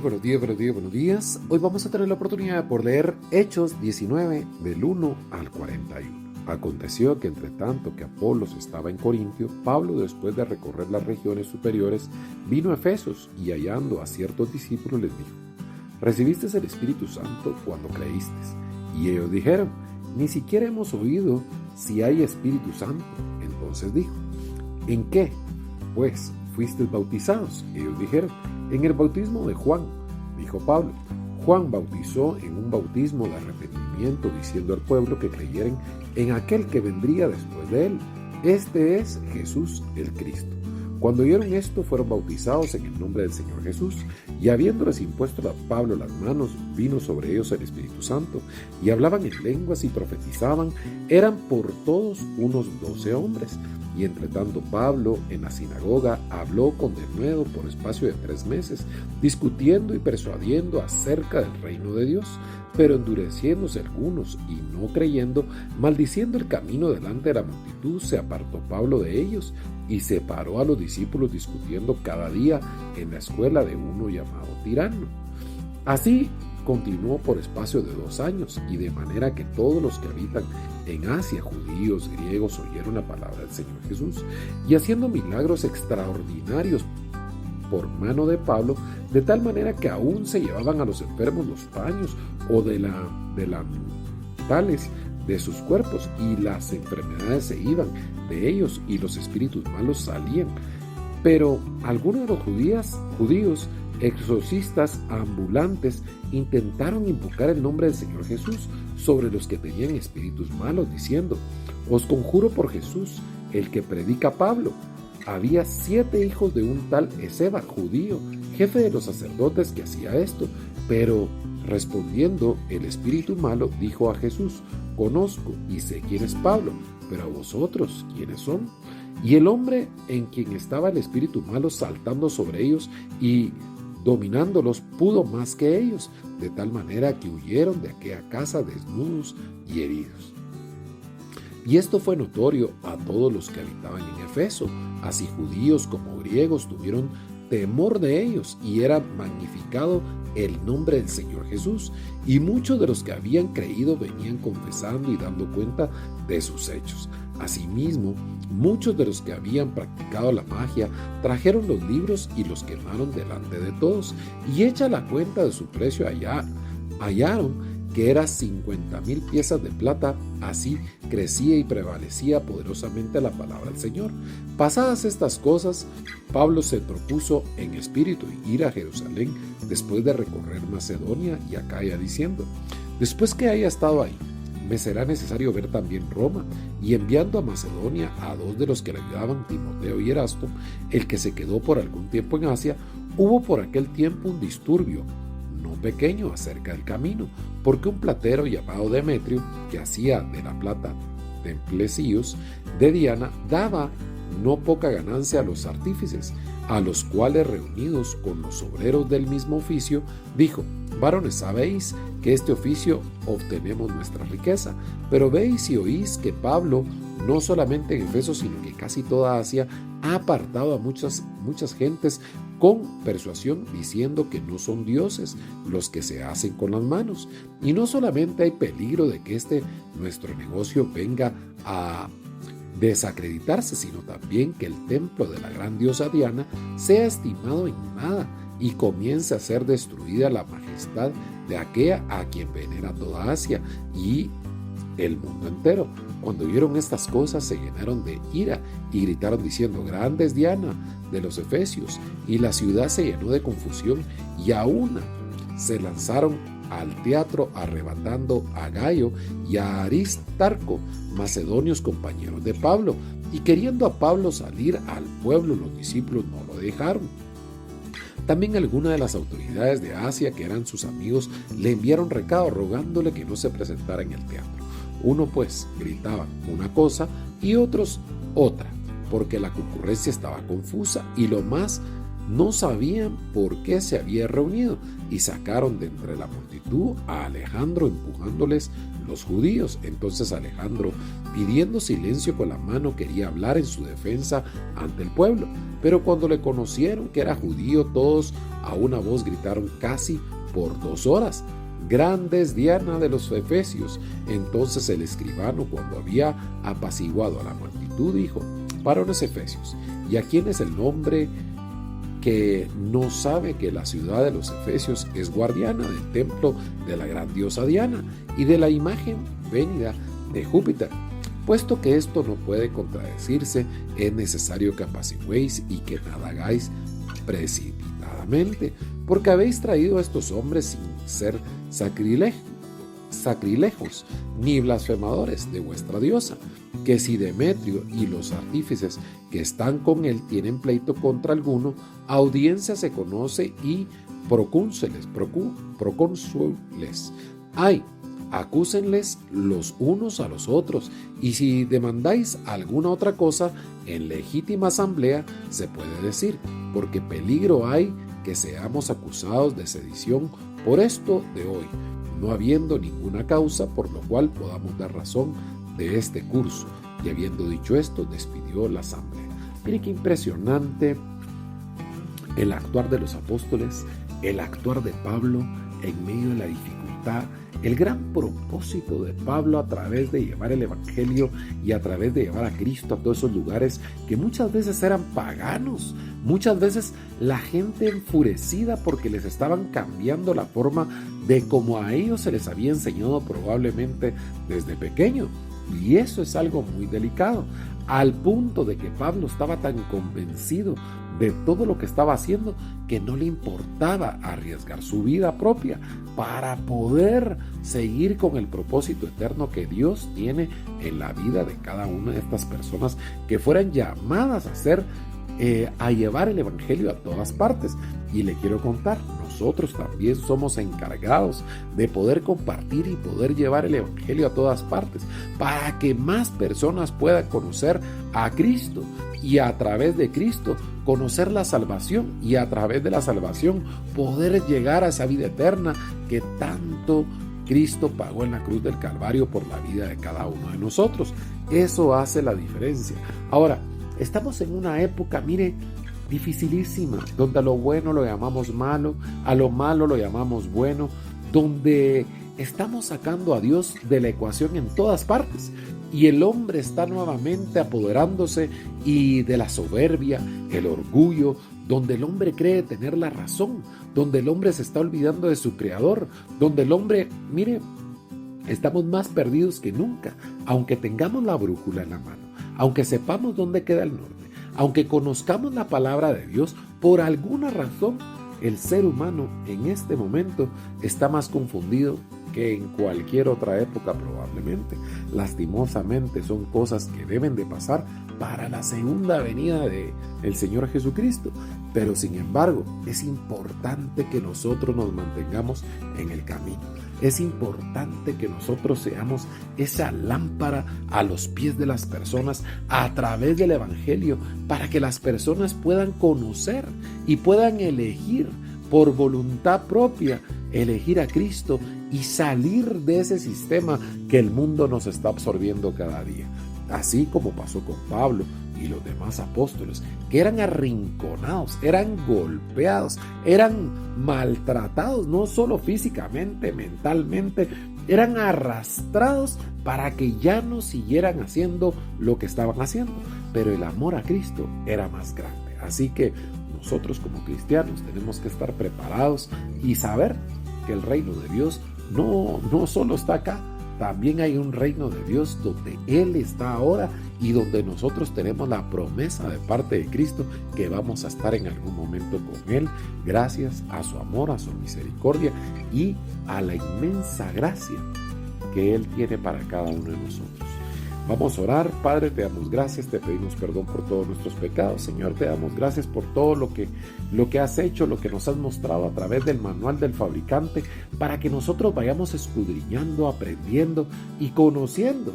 buenos días, buenos días, buenos días. Hoy vamos a tener la oportunidad por leer Hechos 19 del 1 al 41. Aconteció que entre tanto que Apolos estaba en Corintio, Pablo, después de recorrer las regiones superiores, vino a Efesos y hallando a ciertos discípulos les dijo: ¿Recibisteis el Espíritu Santo cuando creísteis? Y ellos dijeron: ni siquiera hemos oído si hay Espíritu Santo. Entonces dijo: ¿en qué, pues, fuisteis bautizados? Ellos dijeron: en el bautismo de Juan. Dijo Pablo: Juan bautizó en un bautismo de arrepentimiento, diciendo al pueblo que creyeran en aquel que vendría después de él. Este es Jesús el Cristo. Cuando oyeron esto, fueron bautizados en el nombre del Señor Jesús, y habiéndoles impuesto a Pablo las manos, vino sobre ellos el Espíritu Santo, y hablaban en lenguas y profetizaban. Eran por todos unos 12 hombres. Y entre tanto Pablo en la sinagoga habló con denuedo por espacio de 3 meses, discutiendo y persuadiendo acerca del reino de Dios. Pero endureciéndose algunos y no creyendo, maldiciendo el camino delante de la multitud, se apartó Pablo de ellos y separó a los discípulos, discutiendo cada día en la escuela de uno llamado Tirano. Así continuó por espacio de 2 años, y de manera que todos los que habitan en Asia, judíos, griegos, oyeron la palabra del Señor Jesús, y haciendo milagros extraordinarios por mano de Pablo, de tal manera que aún se llevaban a los enfermos los paños o delantales de sus cuerpos, y las enfermedades se iban de ellos y los espíritus malos salían. Pero algunos de los judíos exorcistas ambulantes intentaron invocar el nombre del Señor Jesús sobre los que tenían espíritus malos, diciendo: os conjuro por Jesús, el que predica Pablo. Había 7 hijos de un tal Esceva, judío, jefe de los sacerdotes, que hacía esto. Pero respondiendo el espíritu malo, dijo a Jesús: conozco y sé quién es Pablo, pero a vosotros, ¿quiénes son? Y el hombre en quien estaba el espíritu malo, saltando sobre ellos y dominándolos, pudo más que ellos, de tal manera que huyeron de aquella casa desnudos y heridos. Y esto fue notorio a todos los que habitaban en Efeso, así judíos como griegos tuvieron temor de ellos, y era magnificado el nombre del Señor Jesús. Y muchos de los que habían creído venían confesando y dando cuenta de sus hechos. Asimismo, muchos de los que habían practicado la magia trajeron los libros y los quemaron delante de todos, y hecha la cuenta de su precio hallaron que era 50,000 piezas de plata. Así crecía y prevalecía poderosamente la palabra del Señor. Pasadas estas cosas, Pablo se propuso en espíritu ir a Jerusalén después de recorrer Macedonia y Acaya, diciendo: después que haya estado ahí, me será necesario ver también Roma. Y enviando a Macedonia a 2 de los que le ayudaban, Timoteo y Erasto, el que se quedó por algún tiempo en Asia, hubo por aquel tiempo un disturbio no pequeño acerca del camino, porque un platero llamado Demetrio, que hacía de la plata templecillos de Diana, daba no poca ganancia a los artífices, a los cuales, reunidos con los obreros del mismo oficio, dijo: varones, sabéis que este oficio obtenemos nuestra riqueza, pero veis y oís que Pablo, no solamente en Efeso, sino que casi toda Asia, ha apartado a muchas gentes con persuasión, diciendo que no son dioses los que se hacen con las manos. Y no solamente hay peligro de que nuestro negocio venga a desacreditarse, sino también que el templo de la gran diosa Diana sea estimado en nada y comience a ser destruida la majestad de aquella a quien venera toda Asia y el mundo entero. Cuando oyeron estas cosas, se llenaron de ira y gritaron diciendo: grande es Diana de los Efesios. Y la ciudad se llenó de confusión, y a una se lanzaron al teatro, arrebatando a Gayo y a Aristarco, macedonios compañeros de Pablo. Y queriendo a Pablo salir al pueblo, los discípulos no lo dejaron. También algunas de las autoridades de Asia, que eran sus amigos, le enviaron recado rogándole que no se presentara en el teatro. Uno pues gritaba una cosa y otros otra, porque la concurrencia estaba confusa, y los más no sabían por qué se había reunido y sacaron de entre la multitud a Alejandro empujándoles los judíos. Entonces Alejandro, pidiendo silencio con la mano, quería hablar en su defensa ante el pueblo. Pero cuando le conocieron que era judío, todos a una voz gritaron casi por 2 horas: «Grande es Diana de los Efesios». Entonces el escribano, cuando había apaciguado a la multitud, dijo: «Varones efesios, ¿y a quién es el nombre que no sabe que la ciudad de los Efesios es guardiana del templo de la gran diosa Diana y de la imagen venida de Júpiter? Puesto que esto no puede contradecirse, es necesario que apaciguéis y que nada hagáis precipitadamente, porque habéis traído a estos hombres sin ser sacrílegos ni blasfemadores de vuestra diosa, que si Demetrio y los artífices que están con él tienen pleito contra alguno, audiencia se conoce y procónsules. Ay, acúsenles los unos a los otros, y si demandáis alguna otra cosa, en legítima asamblea se puede decir, porque peligro hay que seamos acusados de sedición por esto de hoy, no habiendo ninguna causa por lo cual podamos dar razón de este curso». Y habiendo dicho esto, despidió la asamblea. Mire qué impresionante el actuar de los apóstoles, el actuar de Pablo en medio de la dificultad, el gran propósito de Pablo a través de llevar el evangelio y a través de llevar a Cristo a todos esos lugares que muchas veces eran paganos, muchas veces la gente enfurecida porque les estaban cambiando la forma de como a ellos se les había enseñado probablemente desde pequeño. Y eso es algo muy delicado, al punto de que Pablo estaba tan convencido de todo lo que estaba haciendo que no le importaba arriesgar su vida propia para poder seguir con el propósito eterno que Dios tiene en la vida de cada una de estas personas que fueran llamadas a llevar el evangelio a todas partes. Y le quiero contar, nosotros también somos encargados de poder compartir y poder llevar el evangelio a todas partes para que más personas puedan conocer a Cristo y a través de Cristo conocer la salvación y a través de la salvación poder llegar a esa vida eterna que tanto Cristo pagó en la cruz del Calvario por la vida de cada uno de nosotros. Eso hace la diferencia. Ahora, estamos en una época, mire, dificilísima, donde a lo bueno lo llamamos malo, a lo malo lo llamamos bueno, donde estamos sacando a Dios de la ecuación en todas partes y el hombre está nuevamente apoderándose y de la soberbia, el orgullo, donde el hombre cree tener la razón, donde el hombre se está olvidando de su creador, donde el hombre, mire, estamos más perdidos que nunca, aunque tengamos la brújula en la mano, aunque sepamos dónde queda el norte, aunque conozcamos la palabra de Dios. Por alguna razón, el ser humano en este momento está más confundido que en cualquier otra época probablemente. Lastimosamente son cosas que deben de pasar para la segunda venida del Señor Jesucristo. Pero sin embargo, es importante que nosotros nos mantengamos en el camino. Es importante que nosotros seamos esa lámpara a los pies de las personas a través del evangelio para que las personas puedan conocer y puedan elegir por voluntad propia, elegir a Cristo y salir de ese sistema que el mundo nos está absorbiendo cada día. Así como pasó con Pablo y los demás apóstoles, que eran arrinconados, eran golpeados, eran maltratados, no solo físicamente, mentalmente, eran arrastrados para que ya no siguieran haciendo lo que estaban haciendo. Pero el amor a Cristo era más grande. Así que nosotros como cristianos tenemos que estar preparados y saber que el reino de Dios no solo está acá, también hay un reino de Dios donde Él está ahora y donde nosotros tenemos la promesa de parte de Cristo que vamos a estar en algún momento con Él, gracias a su amor, a su misericordia y a la inmensa gracia que Él tiene para cada uno de nosotros. Vamos a orar. Padre, te damos gracias, te pedimos perdón por todos nuestros pecados. Señor, te damos gracias por todo lo que has hecho, lo que nos has mostrado a través del manual del fabricante, para que nosotros vayamos escudriñando, aprendiendo y conociendo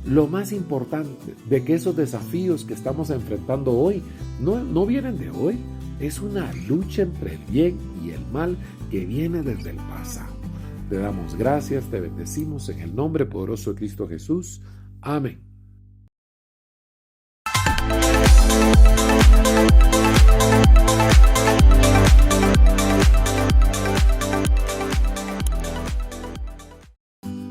lo más importante de que esos desafíos que estamos enfrentando hoy no vienen de hoy. Es una lucha entre el bien y el mal que viene desde el pasado. Te damos gracias, te bendecimos en el nombre poderoso de Cristo Jesús. Amén.